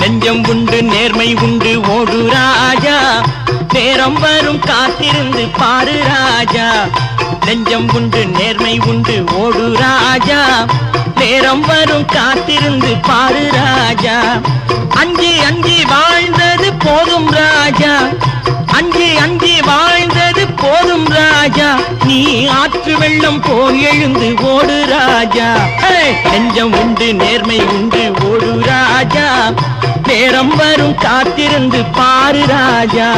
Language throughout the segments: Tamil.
நெஞ்சம் உண்டு நேர்மை உண்டு ஓடு ராஜா, நேரம் வரும் காத்திருந்து பாரு ராஜா. நெஞ்சம் உண்டு நேர்மை உண்டு ஓடு ராஜா, நேரம் வரும் காத்திருந்து பாரு ராஜா. அஞ்சி அஞ்சி வாழ்ந்தது போதும் ராஜா, அஞ்சி அஞ்சி வாழ்ந்தது போதும் ராஜா. நீ ஆற்று வெள்ளம் போல் எழுந்து ஓடு ராஜா. நெஞ்சம் உண்டு நேர்மை உண்டு ஓடு ராஜா, நேரம் வரும் காத்திருந்து பாரு ராஜா.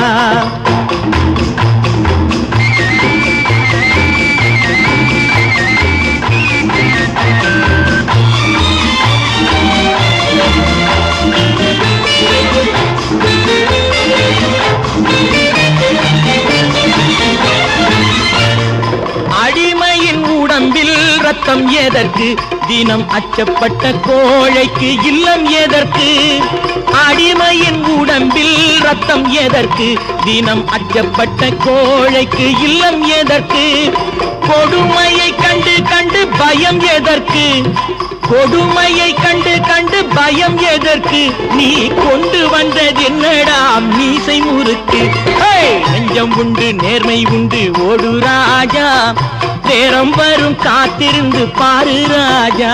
அடிமையின் உடம்பில் ரத்தம் எதற்கு, தினம் அச்சப்பட்ட கோழைக்கு இல்லம் எதற்கு. அடிமையின் உடம்பில் ரத்தம் எதற்கு, தினம் அச்சப்பட்ட கோழைக்கு இல்லம் எதற்கு. கொடுமையை கண்டு கண்டு பயம் எதற்கு, கொடுமையை கண்டு கண்டு பயம் எதற்கு. நீ கொண்டு வந்தது என்னடா மீசை முறுக்கு. நெஞ்சம் உண்டு நேர்மை உண்டு ஓடு ராஜா, நேரம் வரும் காத்திருந்து பாரு ராஜா.